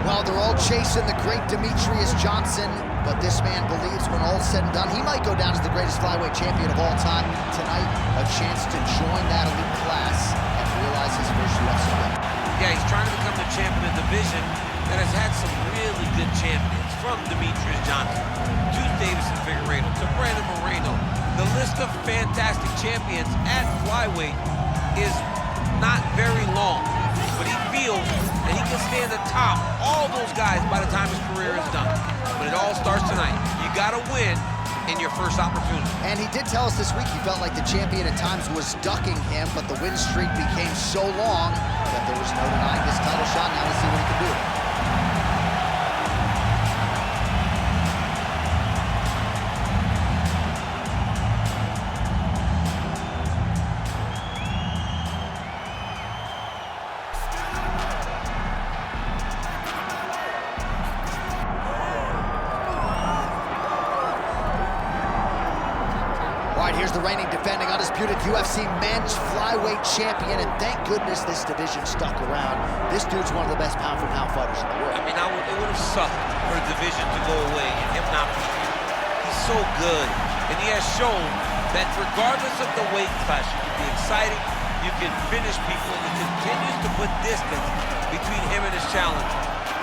Well, they're all chasing the great Demetrius Johnson, but this man believes when all's said and done, he might go down as the greatest flyweight champion of all time. Tonight, a chance to join that elite class and realize his first UFC win. Yeah, he's trying to become the champion of the division that has had some really good champions, from Demetrius Johnson to Davison Figueiredo to Brandon Moreno. The list of fantastic champions at flyweight is not very long, but he feels that he can stand atop all those guys by the time his career is done. But it all starts tonight. You gotta win in your first opportunity. And he did tell us this week he felt like the champion at times was ducking him, but the win streak became so long that there was no denying this title shot. Now let's see what he can do. Here's the reigning, defending, undisputed UFC men's flyweight champion, and thank goodness this division stuck around. This dude's one of the best pound-for-pound fighters in the world. I mean, it would have sucked for the division to go away and him not be here. He's so good, and he has shown that regardless of the weight class, you can be exciting, you can finish people, and he continues to put distance between him and his challenger.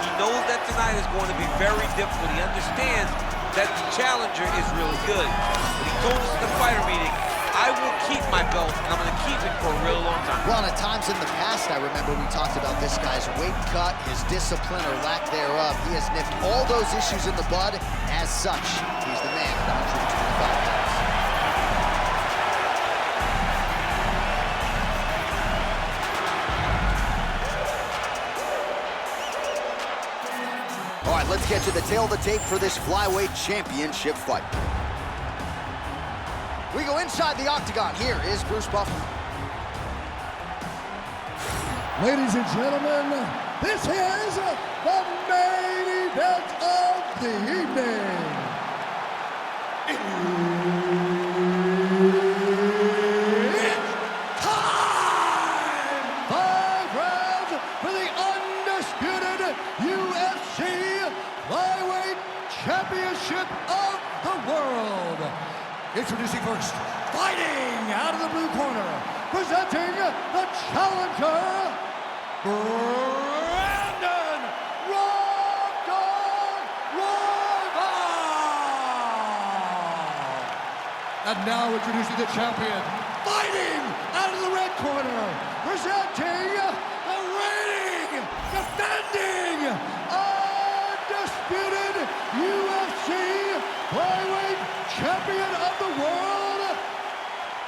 He knows that tonight is going to be very difficult. He understands that the challenger is really good. But he told us in the fighter meeting, I will keep my belt, and I'm going to keep it for a real long time. Well, and at times in the past, I remember we talked about this guy's weight cut, his discipline or lack thereof. He has nipped all those issues in the bud. As such, he's the man at 125 pounds. All right, let's get to the tail of the tape for this flyweight championship fight. We go inside the octagon. Here is Bruce Buffer. Ladies and gentlemen, this is the main event of the evening. It's time! 5 rounds for the undisputed UFC Flyweight Championship of the world. Introducing first, fighting out of the blue corner, presenting the challenger, Brandon Royval. And now introducing the champion, fighting out of the red corner, presenting the reigning, defending, undisputed UFC Flyweight Champion of the world,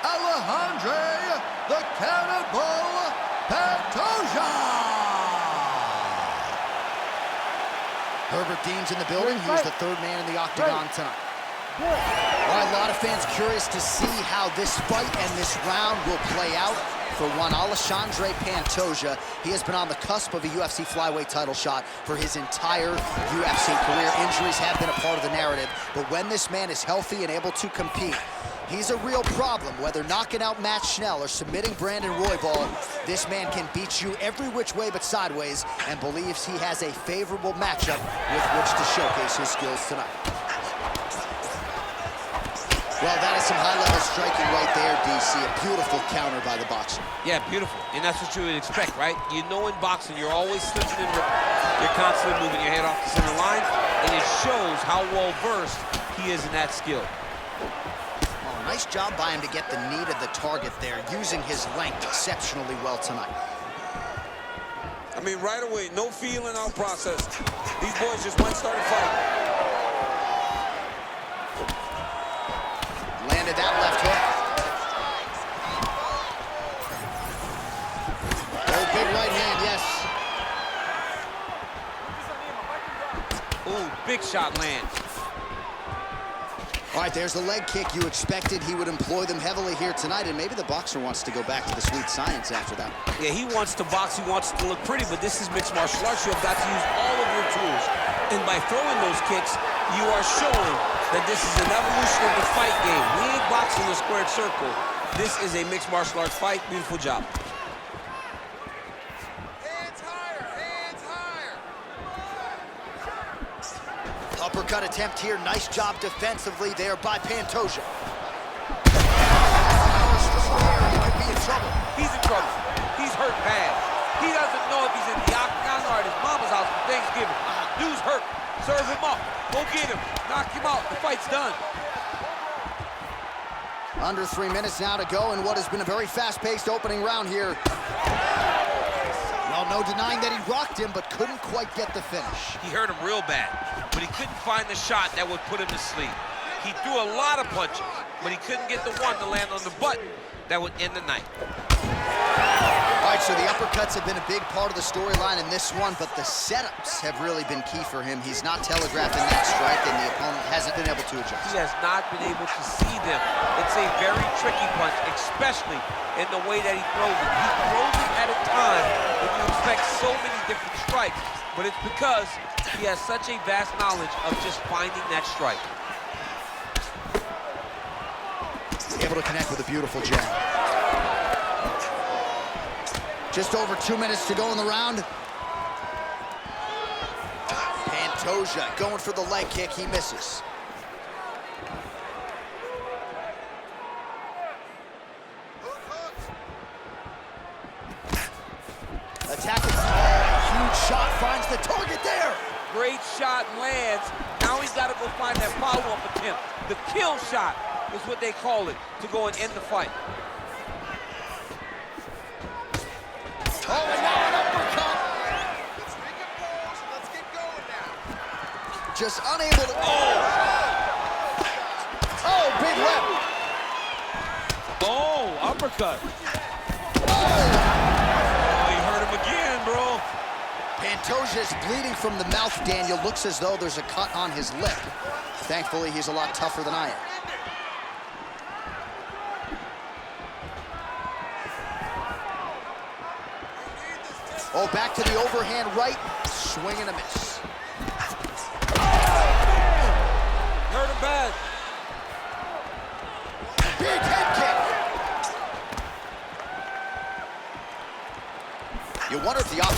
Alexandre the Cannibal Pantoja. Herbert Dean's in the building. He was the third man in the octagon tonight. All right, a lot of fans curious to see how this fight and this round will play out. For one, Alexandre Pantoja, he has been on the cusp of a UFC flyweight title shot for his entire UFC career. Injuries have been a part of the narrative, but when this man is healthy and able to compete, he's a real problem. Whether knocking out Matt Schnell or submitting Brandon Royval, this man can beat you every which way but sideways, and believes he has a favorable matchup with which to showcase his skills tonight. Well, that is some high-level striking right there, DC. A beautiful counter by the boxer. Yeah, beautiful. And that's what you would expect, right? You know in boxing, you're always slipping in, you're constantly moving your head off the center line, and it shows how well-versed he is in that skill. Oh, nice job by him to get the knee to the target there, using his length exceptionally well tonight. I mean, right away, no feeling out process. These boys just went started fighting. Landed that left hook. Oh, big right hand, yes. Ooh, big shot lands. All right, there's the leg kick. You expected he would employ them heavily here tonight, and maybe the boxer wants to go back to the sweet science after that. Yeah, he wants to box, he wants to look pretty, but this is mixed martial arts. You have got to use all of your tools. And by throwing those kicks, you are showing that this is an evolution of the fight game. We ain't boxing the squared circle. This is a mixed martial arts fight. Beautiful job. Hands higher, hands higher. Uppercut attempt here. Nice job defensively there by Pantoja. He could be in trouble. He's in trouble. He's hurt bad. He doesn't know if he's in the octagon or at his mama's house for Thanksgiving. Dude's hurt. Serve him up. Go get him. Knock him out. The fight's done. Under 3 minutes now to go in what has been a very fast-paced opening round here. Well, no denying that he rocked him, but couldn't quite get the finish. He hurt him real bad, but he couldn't find the shot that would put him to sleep. He threw a lot of punches, but he couldn't get the one to land on the button that would end the night. All right, so the uppercuts have been a big part of the storyline in this one, but the setups have really been key for him. He's not telegraphing that strike, and the opponent hasn't been able to adjust. He has not been able to see them. It's a very tricky punch, especially in the way that he throws it. He throws it at a time when you expect so many different strikes, but it's because he has such a vast knowledge of just finding that strike. Able to connect with a beautiful jab. Just over 2 minutes to go in the round. Pantoja going for the leg kick. He misses. Attacking. Oh, huge shot finds the target there. Great shot lands. Now he's got to go find that follow-up attempt. The kill shot is what they call it, to go and end the fight. Oh, and now an uppercut. Let's get going now. Just unable to... Oh, big left. Oh, uppercut. Oh, he hurt him again, bro. Pantoja is bleeding from the mouth, Daniel. Looks as though there's a cut on his lip. Thankfully, he's a lot tougher than I am. Oh, back to the overhand right. Swing and a miss. Hurt him bad. Big head kick. You wonder if the his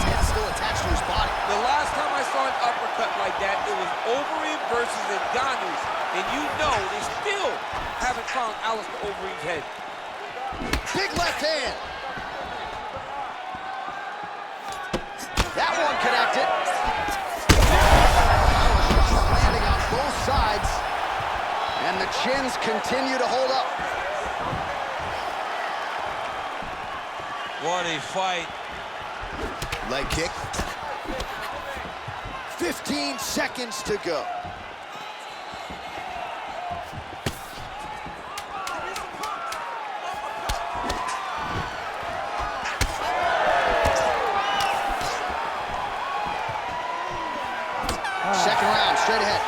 head still attached to his body. The last time I saw an uppercut like that, it was Overeem versus Ngannou. And you know they still haven't found Alistair Overeem's head. Big left hand. That one connected. Landing on both sides. And the chins continue to hold up. What a fight. Leg kick. 15 seconds to go. Second round, straight ahead.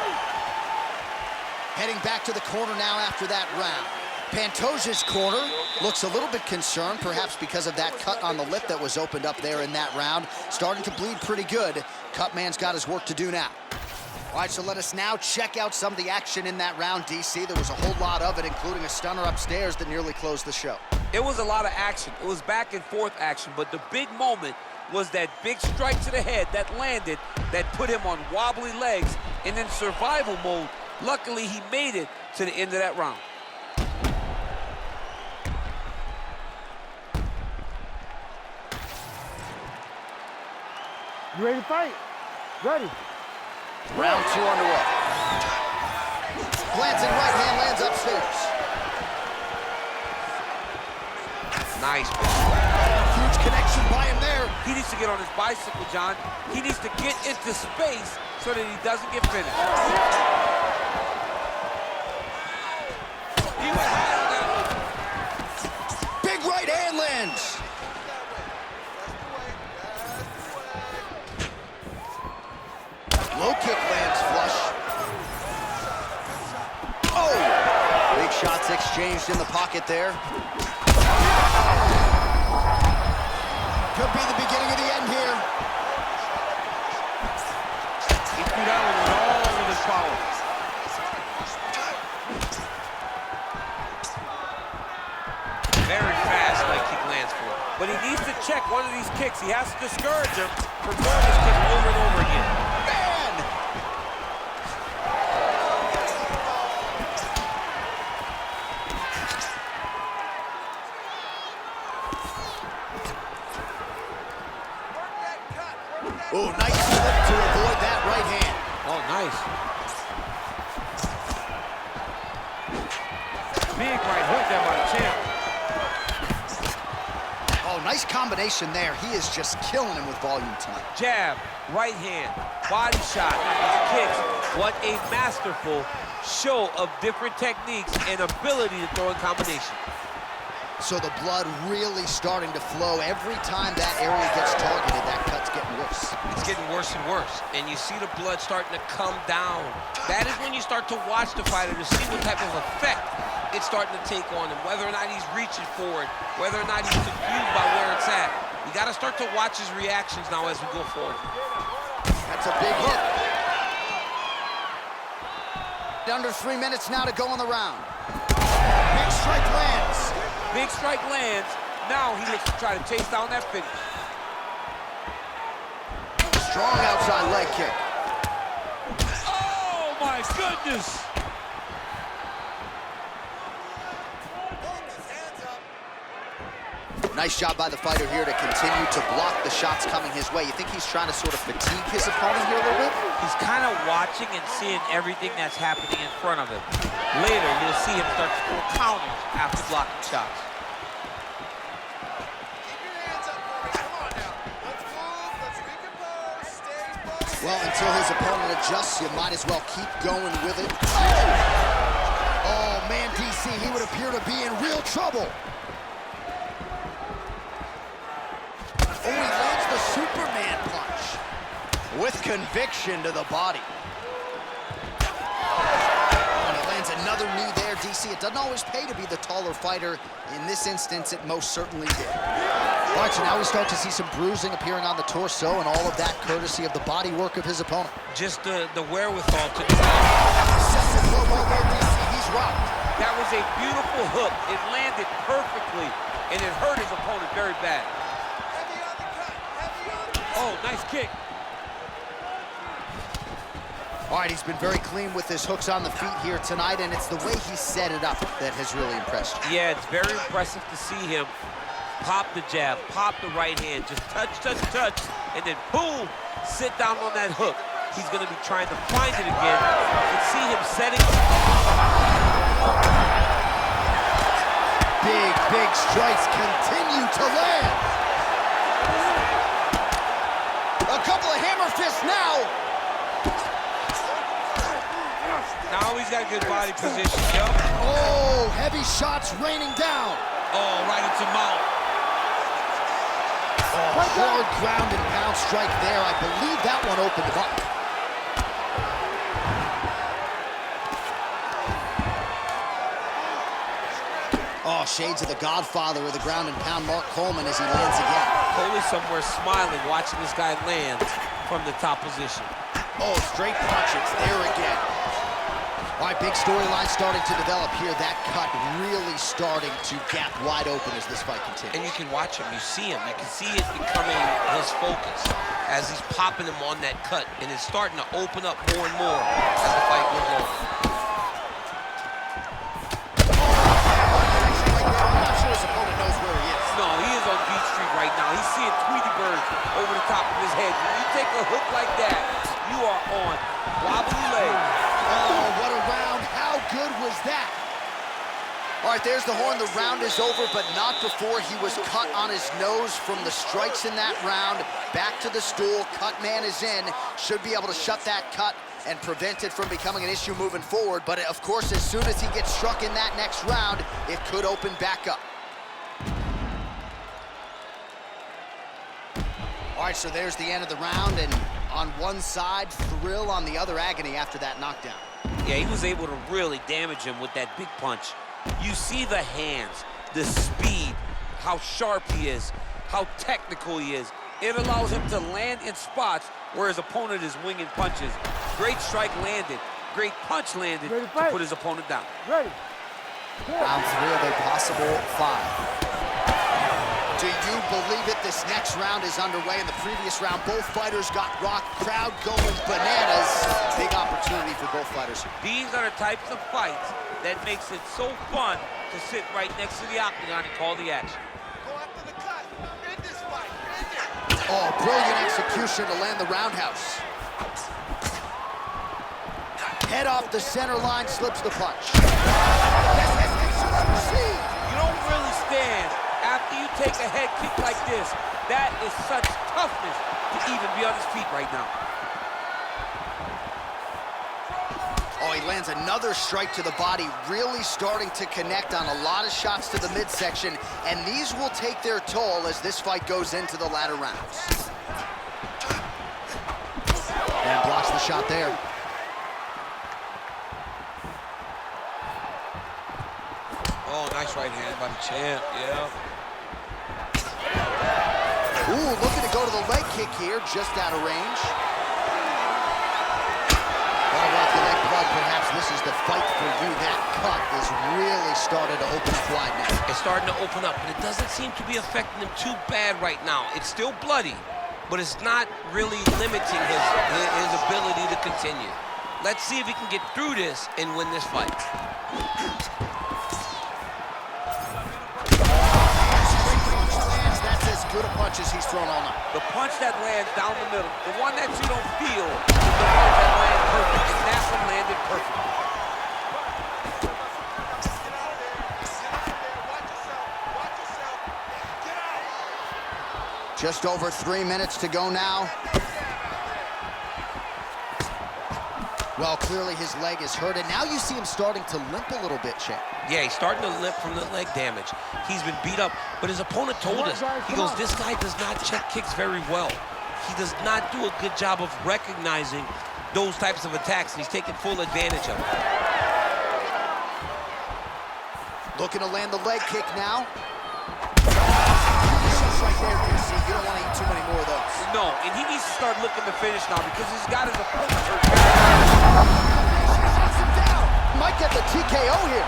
Heading back to the corner now after that round. Pantoja's corner looks a little bit concerned, perhaps because of that cut on the lip that was opened up there in that round. Starting to bleed pretty good. Cutman's got his work to do now. All right, so let us now check out some of the action in that round, DC. There was a whole lot of it, including a stunner upstairs that nearly closed the show. It was a lot of action. It was back and forth action, but the big moment was that big strike to the head that landed, that put him on wobbly legs and in survival mode. Luckily, he made it to the end of that round. You ready to fight? Ready. Round two underway. Glancing right hand lands upstairs. Nice. Huge connection by him there. He needs to get on his bicycle, John. He needs to get into space so that he doesn't get finished. He went high on that one. Big right hand lands. Low kick lands flush. Oh! Big shots exchanged in the pocket there. Could be the beginning of the end here. He threw that one with all of his power. Very fast leg kick lands for him. But he needs to check one of these kicks. He has to discourage him from throwing this kick over and over again. Man! Oh, nice flip to avoid that right hand. Oh, nice. Big right hook there by the champ. Oh, nice combination there. He is just killing him with volume tonight. Jab, right hand, body shot, kicks. What a masterful show of different techniques and ability to throw in combination. So the blood really starting to flow. Every time that area gets targeted, that cut's getting worse. It's getting worse and worse, and you see the blood starting to come down. That is when you start to watch the fighter to see what type of effect it's starting to take on him, whether or not he's reaching for it, whether or not he's confused by where it's at. You got to start to watch his reactions now as we go forward. That's a big hit. Under 3 minutes now to go in the round. Big strike lands. Big strike lands. Now he looks to try to chase down that finish. Strong outside leg kick. Oh, my goodness. Nice job by the fighter here to continue to block the shots coming his way. You think he's trying to sort of fatigue his opponent here a little bit? He's kind of watching and seeing everything that's happening in front of him. Later, you'll see him start to throw counters after blocking shots. Well, until his opponent adjusts, you might as well keep going with it. Oh man, DC, he would appear to be in real trouble. Oh, he lands the Superman punch with conviction to the body. Oh, and he lands another knee there, DC. It doesn't always pay to be the taller fighter. In this instance, it most certainly did. All right, so now we start to see some bruising appearing on the torso, and all of that courtesy of the body work of his opponent. Just the wherewithal to do DC, he's rocked. That was a beautiful hook. It landed perfectly, and it hurt his opponent very bad. Oh, nice kick. All right, he's been very clean with his hooks on the feet here tonight, and it's the way he set it up that has really impressed you. Yeah, it's very impressive to see him pop the jab, pop the right hand, just touch, touch, touch, and then boom, sit down on that hook. He's going to be trying to find it again. You can see him setting. Big strikes continue to land. A couple of hammer fists now. Now he's got good body position, yo. Oh, heavy shots raining down. Oh, right into mouth. Oh, hard ground and pound strike there. I believe that one opened him up. Oh, shades of the godfather of the ground and pound, Mark Coleman, as he lands again. Coley somewhere smiling, watching this guy land from the top position. Oh, straight punches, there again. All right, big storyline starting to develop here. That cut really starting to gap wide open as this fight continues. And you can watch him, you see him. You can see it becoming his focus as he's popping him on that cut. And it's starting to open up more and more as the fight goes on. I'm not sure his opponent knows where he is. No, he is on Beach Street right now. He's seeing Tweety Bird over the top of his head. When you take a hook like that, you are on wobbly legs. Oh, what a round. How good was that? All right, there's the horn. The round is over, but not before he was cut on his nose from the strikes in that round. Back to the stool. Cut man is in. Should be able to shut that cut and prevent it from becoming an issue moving forward. But, of course, as soon as he gets struck in that next round, it could open back up. All right, so there's the end of the round, and on one side, thrill, on the other, agony after that knockdown. Yeah, he was able to really damage him with that big punch. You see the hands, the speed, how sharp he is, how technical he is. It allows him to land in spots where his opponent is winging punches. Great strike landed, great punch landed to put his opponent down. Ready. Round 3 of a possible 5. Do you believe it? This next round is underway. In the previous round, both fighters got rocked. Crowd going bananas. Big opportunity for both fighters. These are the types of fights that makes it so fun to sit right next to the octagon and call the action. Go after the cut. End this fight. End it. Oh, brilliant execution to land the roundhouse. Head off the center line, slips the punch. You don't really stand after you take a head kick like this. That is such toughness to even be on his feet right now. Oh, he lands another strike to the body, really starting to connect on a lot of shots to the midsection, and these will take their toll as this fight goes into the latter rounds. And blocks the shot there. Oh, nice right hand by the champ, yeah. Ooh, looking to go to the leg kick here, just out of range. All right, the leg plug, perhaps this is the fight for you. That cut is really starting to open up wide now. It's starting to open up, but it doesn't seem to be affecting him too bad right now. It's still bloody, but it's not really limiting his ability to continue. Let's see if he can get through this and win this fight. Good punches he's thrown all night. The punch that lands down the middle, the one that you don't feel, is the one that lands perfect, and that one landed perfectly. Just over 3 minutes to go now. Well, clearly his leg is hurt, and now you see him starting to limp a little bit, Chet. Yeah, he's starting to limp from the leg damage. He's been beat up, but his opponent told us, he goes, this guy does not check kicks very well. He does not do a good job of recognizing those types of attacks, and he's taking full advantage of it. Looking to land the leg kick now. Right there, DC. You don't want to eat too many more of those. No, and he needs to start looking to finish now because he's got his opponent hurt. Knocks him down. Might get the TKO here.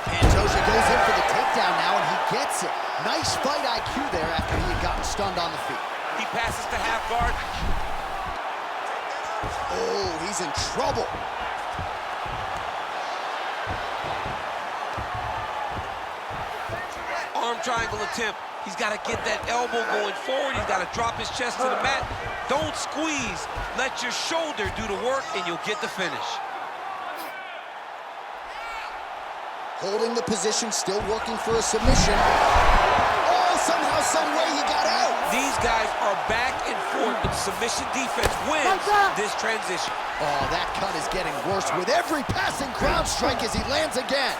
Pantoja goes in for the takedown now, and he gets it. Nice fight IQ there after he had gotten stunned on the feet. He passes to half guard. Oh, he's in trouble. Arm triangle attempt. He's got to get that elbow going forward. He's got to drop his chest to the mat. Don't squeeze. Let your shoulder do the work, and you'll get the finish. Holding the position, still working for a submission. Oh, somehow, some way he got out. These guys are back and forth, but submission defense wins this transition. Oh, that cut is getting worse with every passing ground strike as he lands again.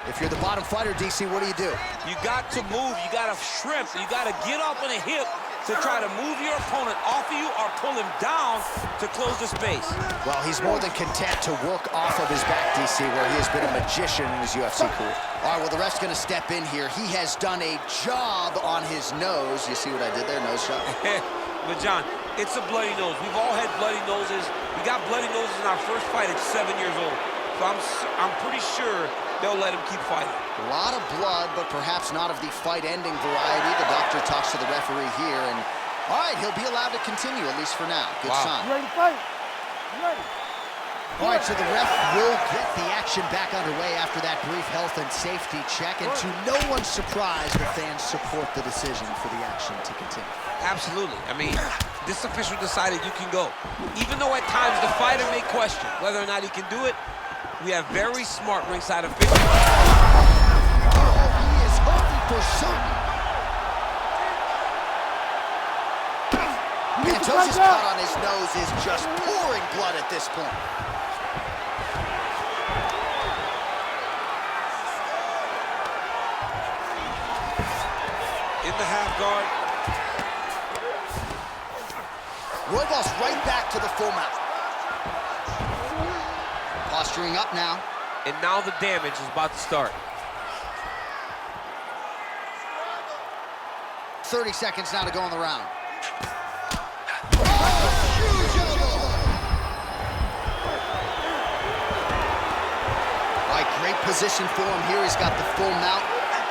If you're the bottom fighter, DC, what do? You got to move, you got to shrimp, you got to get up on a hip to try to move your opponent off of you or pull him down to close the space. Well, he's more than content to work off of his back, DC, where he has been a magician in his UFC career. All right, well, the ref's going to step in here. He has done a job on his nose. You see what I did there? Nose shot. But, John, it's a bloody nose. We've all had bloody noses. We got bloody noses in our first fight at 7 years old. So I'm pretty sure they'll let him keep fighting. A lot of blood, but perhaps not of the fight-ending variety. The doctor talks to the referee here, and all right, he'll be allowed to continue, at least for now. Good sign. You ready to fight? You ready? All right, so the ref will get the action back underway after that brief health and safety check, and to no one's surprise, the fans support the decision for the action to continue. Absolutely. I mean, this official decided you can go. Even though at times the fighter may question whether or not he can do it, we have very smart ringside officials. Oh, he is hoping for certain. Pantoja's cut on his nose is just pouring blood at this point. In the half guard. Royval's right back to the full mount. Posturing up now. And now the damage is about to start. 30 seconds now to go in the round. All right, great position for him here. He's got the full mount.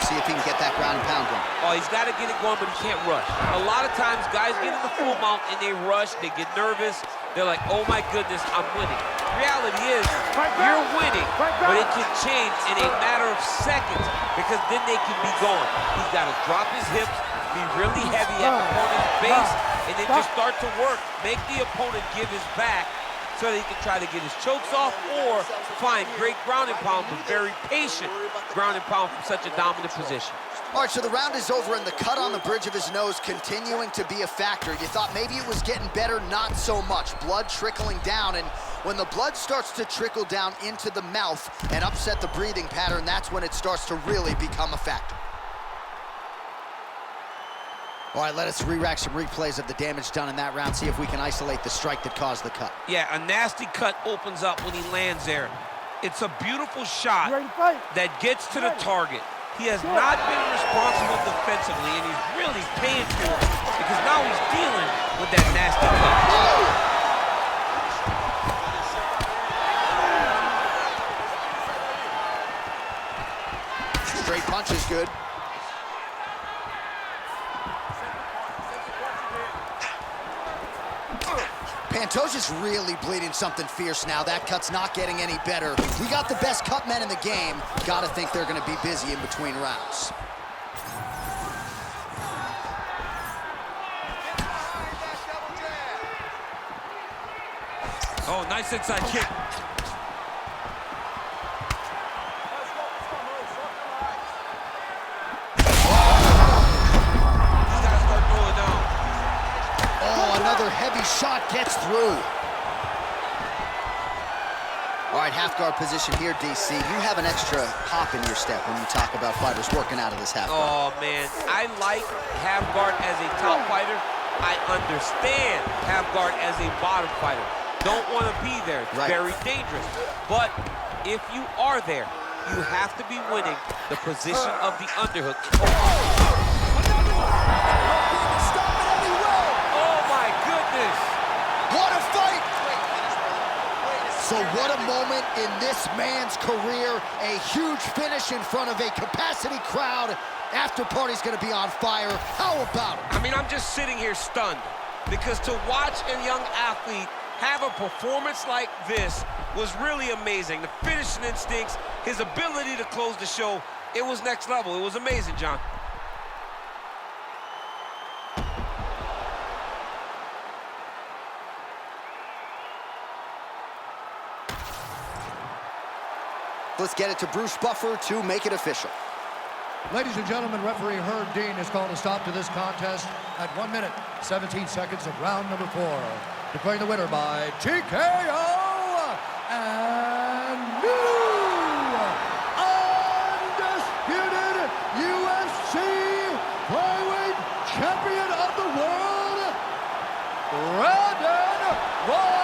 See if he can get that ground and pound going. Oh, he's got to get it going, but he can't rush. A lot of times, guys get in the full mount and they rush, they get nervous. They're like, oh my goodness, I'm winning. Reality is, you're winning, but it can change in a matter of seconds because then they can be gone. He's got to drop his hips, be really heavy at the opponent's base, and then just start to work. Make the opponent give his back so that he can try to get his chokes off or find great ground and pound, but very patient ground and pound from such a dominant position. All right, so the round is over, and the cut on the bridge of his nose continuing to be a factor. You thought maybe it was getting better, not so much. Blood trickling down, and when the blood starts to trickle down into the mouth and upset the breathing pattern, that's when it starts to really become a factor. All right, let us re-rack some replays of the damage done in that round, see if we can isolate the strike that caused the cut. Yeah, a nasty cut opens up when he lands there. It's a beautiful shot that gets to the target. He has not been responsible defensively, and he's really paying for it because now he's dealing with that nasty cut. Straight punch is good. Pantoja's really bleeding something fierce now. That cut's not getting any better. We got the best cut men in the game. Gotta think they're gonna be busy in between rounds. Oh, nice inside kick. Another heavy shot gets through. All right, half guard position here, DC. You have an extra hop in your step when you talk about fighters working out of this half guard. Oh, man. I like half guard as a top fighter. I understand half guard as a bottom fighter. Don't want to be there. It's very dangerous. But if you are there, you have to be winning the position of the underhook. What a fight! So what a moment in this man's career. A huge finish in front of a capacity crowd. After party's gonna be on fire. How about it? I mean, I'm just sitting here stunned because to watch a young athlete have a performance like this was really amazing. The finishing instincts, his ability to close the show, it was next level. It was amazing, John. Let's get it to Bruce Buffer to make it official. Ladies and gentlemen, referee Herb Dean has called a stop to this contest at 1 minute, 17 seconds of round number 4. Declaring the winner by TKO and new undisputed UFC flyweight champion of the world, Royval.